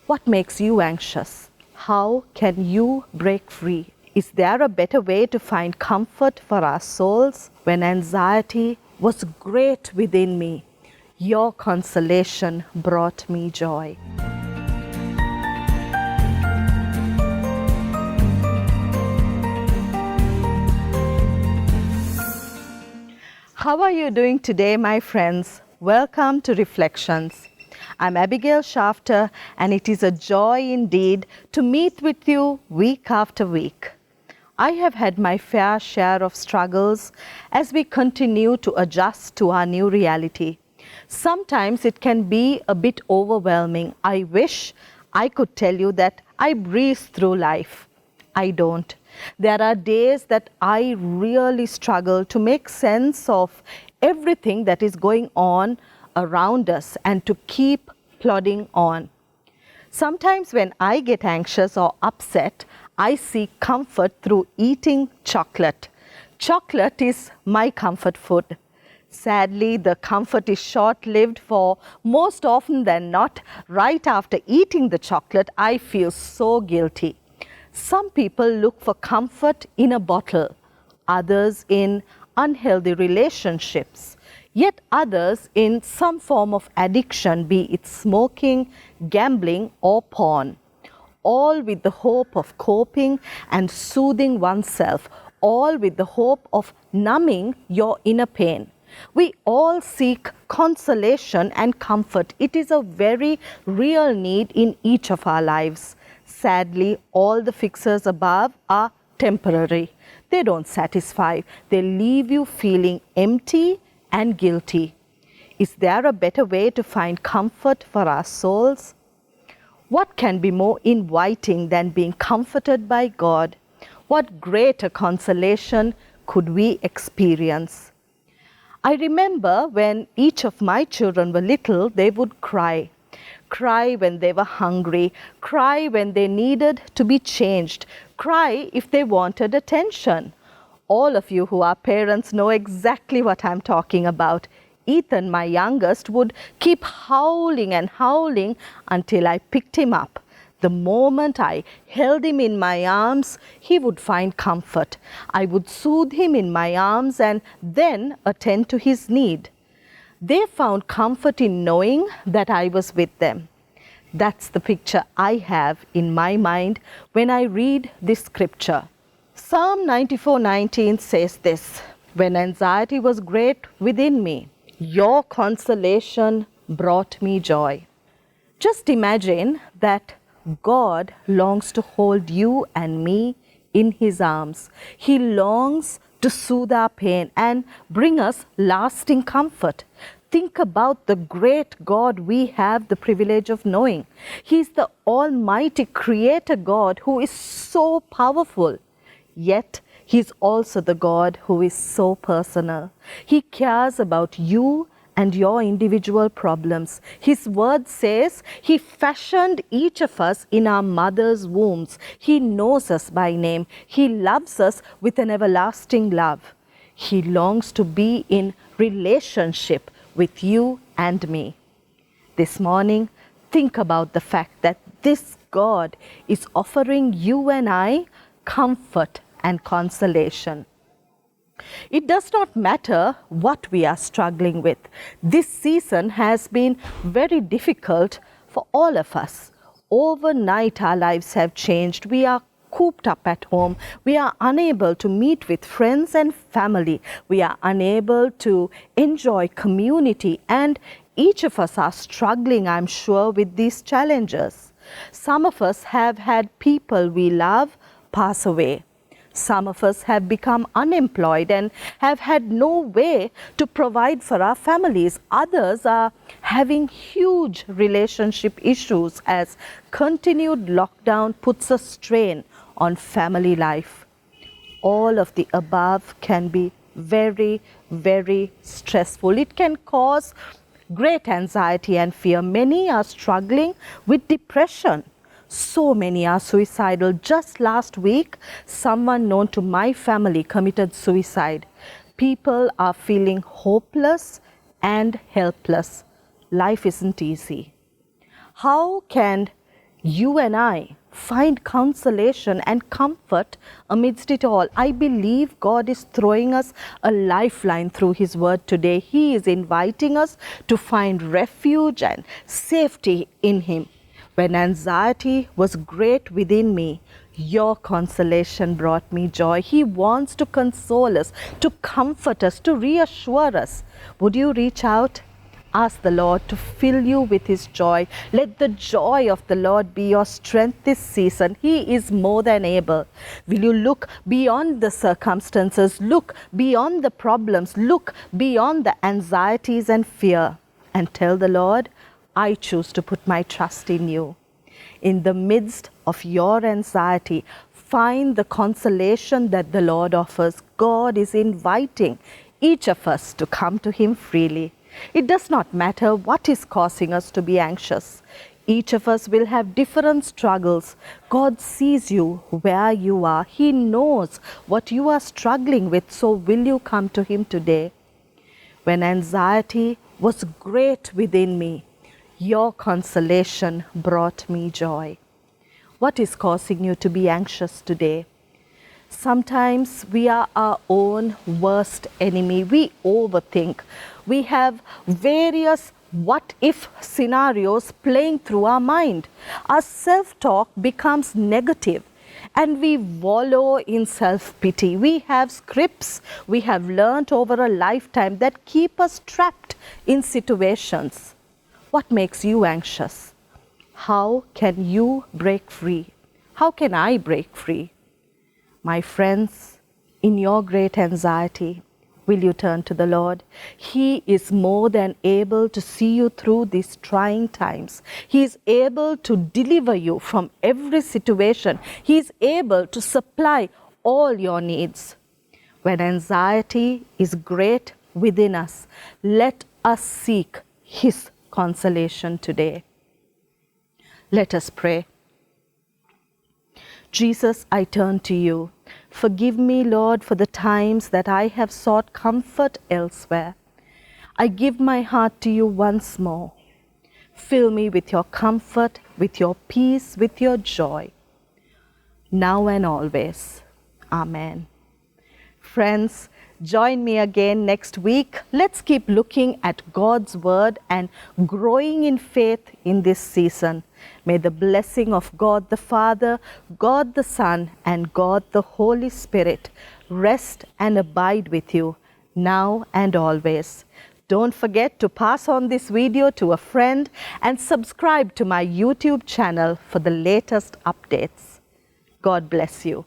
What makes you anxious? How can you break free? Is there a better way to find comfort for our souls when anxiety was great within me? Your consolation brought me joy. How are you doing today, my friends? Welcome to Reflections. I'm Abigail Shafter, and it is a joy indeed to meet with you week after week. I have had my fair share of struggles as we continue to adjust to our new reality. Sometimes it can be a bit overwhelming. I wish I could tell you that I breeze through life. I don't. There are days that I really struggle to make sense of everything that is going on around us and to keep plodding on. Sometimes when I get anxious or upset, I seek comfort through eating chocolate. Chocolate is my comfort food. Sadly, the comfort is short-lived, for most often than not, right after eating the chocolate, I feel so guilty. Some people look for comfort in a bottle, others in unhealthy relationships, yet others in some form of addiction, be it smoking, gambling, or porn. All with the hope of coping and soothing oneself, all with the hope of numbing your inner pain. We all seek consolation and comfort. It is a very real need in each of our lives. Sadly, all the fixers above are temporary. They don't satisfy. They leave you feeling empty and guilty. Is there a better way to find comfort for our souls? What can be more inviting than being comforted by God? What greater consolation could we experience? I remember when each of my children were little, they would cry. Cry when they were hungry, cry when they needed to be changed, cry if they wanted attention. All of you who are parents know exactly what I'm talking about. Ethan, my youngest, would keep howling and howling until I picked him up. The moment I held him in my arms, he would find comfort. I would soothe him in my arms and then attend to his need. They found comfort in knowing that I was with them. That's the picture I have in my mind when I read this scripture. Psalm 94:19 says this, "When anxiety was great within me, your consolation brought me joy." Just imagine that God longs to hold you and me in His arms. He longs to soothe our pain and bring us lasting comfort. Think about the great God we have the privilege of knowing. He is the Almighty Creator God who is so powerful. Yet, He is also the God who is so personal. He cares about you and your individual problems. His word says He fashioned each of us in our mother's wombs. He knows us by name. He loves us with an everlasting love. He longs to be in relationship with you and me. This morning, think about the fact that this God is offering you and I comfort and consolation. It does not matter what we are struggling with. This season has been very difficult for all of us. Overnight, our lives have changed. We are cooped up at home. We are unable to meet with friends and family. We are unable to enjoy community, and each of us are struggling, I'm sure, with these challenges. Some of us have had people we love pass away. Some of us have become unemployed and have had no way to provide for our families. Others are having huge relationship issues as continued lockdown puts a strain on family life. All of the above can be very, very stressful. It can cause great anxiety and fear. Many are struggling with depression. So many are suicidal. Just last week, someone known to my family committed suicide. People are feeling hopeless and helpless. Life isn't easy. How can you and I find consolation and comfort amidst it all. I believe God is throwing us a lifeline through His word today. He is inviting us to find refuge and safety in Him. When anxiety was great within me, your consolation brought me joy. He wants to console us, to comfort us, to reassure us. Would you reach out? Ask the Lord to fill you with His joy. Let the joy of the Lord be your strength this season. He is more than able. Will you look beyond the circumstances, look beyond the problems, look beyond the anxieties and fear, and tell the Lord, I choose to put my trust in you. In the midst of your anxiety, find the consolation that the Lord offers. God is inviting each of us to come to Him freely. It does not matter what is causing us to be anxious. Each of us will have different struggles. God sees you where you are. He knows what you are struggling with. So will you come to Him today? When anxiety was great within me, your consolation brought me joy. What is causing you to be anxious today? Sometimes we are our own worst enemy. We overthink. We have various what-if scenarios playing through our mind. Our self-talk becomes negative and we wallow in self-pity. We have scripts we have learnt over a lifetime that keep us trapped in situations. What makes you anxious? How can you break free? How can I break free? My friends, in your great anxiety, will you turn to the Lord? He is more than able to see you through these trying times. He is able to deliver you from every situation. He is able to supply all your needs. When anxiety is great within us, let us seek His consolation today. Let us pray. Jesus, I turn to you. Forgive me, Lord, for the times that I have sought comfort elsewhere. I give my heart to you once more. Fill me with your comfort, with your peace, with your joy, now and always. Amen. Friends, join me again next week. Let's keep looking at God's word and growing in faith in this season. May the blessing of God the Father, God the Son, and God the Holy Spirit rest and abide with you now and always. Don't forget to pass on this video to a friend and subscribe to my YouTube channel for the latest updates. God bless you.